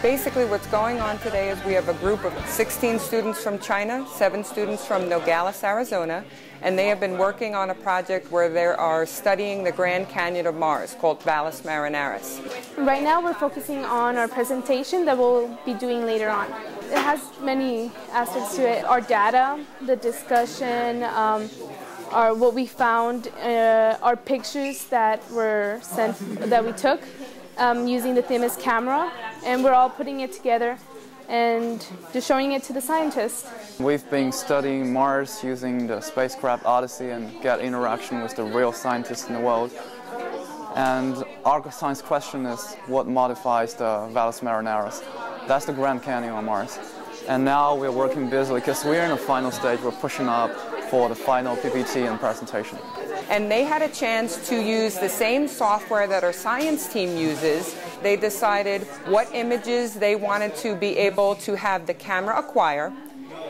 Basically what's going on today is we have a group of 16 students from China, 7 students from Nogales, Arizona, and they have been working on a project where they are studying the Grand Canyon of Mars called Valles Marineris. Right now we're focusing on our presentation that we'll be doing later on. It has many aspects to it. Our data, the discussion, what we found, our pictures that were sent, that we took using the Themis camera, and we're all putting it together and just showing it to the scientists. We've been studying Mars using the spacecraft Odyssey and get interaction with the real scientists in the world. And our science question is what modifies the Valles Marineris. That's the Grand Canyon on Mars. And now we're working busily because we're in the final stage. We're pushing up for the final PPT and presentation. And they had a chance to use the same software that our science team uses. They decided what images they wanted to be able to have the camera acquire,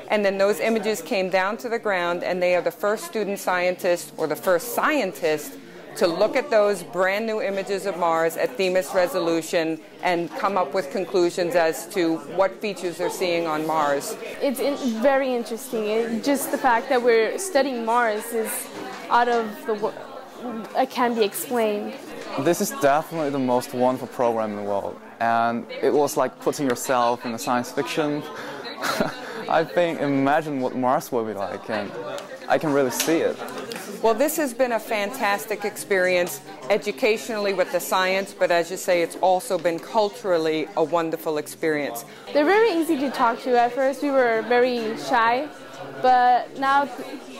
and then those images came down to the ground, and they are the first student scientist or the first scientist to look at those brand new images of Mars at Themis resolution and come up with conclusions as to what features they're seeing on Mars. It's very interesting. Just the fact that we're studying Mars is out of the world. It can be explained. This is definitely the most wonderful program in the world, and it was like putting yourself in a science fiction. I think, imagine what Mars will be like, and I can really see it. Well, this has been a fantastic experience educationally with the science, but as you say, it's also been culturally a wonderful experience. They're very easy to talk to. At first we were very shy, but now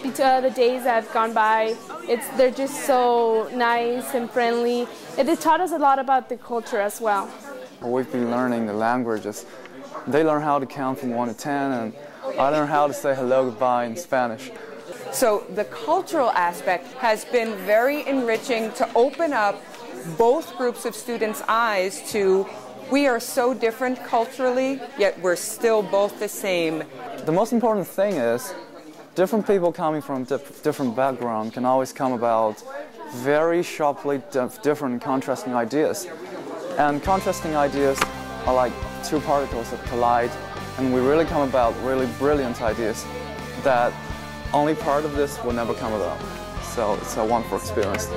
the days that have gone by, they're just so nice and friendly. It taught us a lot about the culture as well. We've been learning the languages. They learn how to count from 1 to 10, and I learned how to say hello, goodbye in Spanish. So the cultural aspect has been very enriching to open up both groups of students' eyes to we are so different culturally, yet we're still both the same. The most important thing is different people coming from different backgrounds can always come about very sharply different contrasting ideas. And contrasting ideas are like two particles that collide, and we really come about really brilliant ideas that only part of this will never come about. So it's a wonderful experience.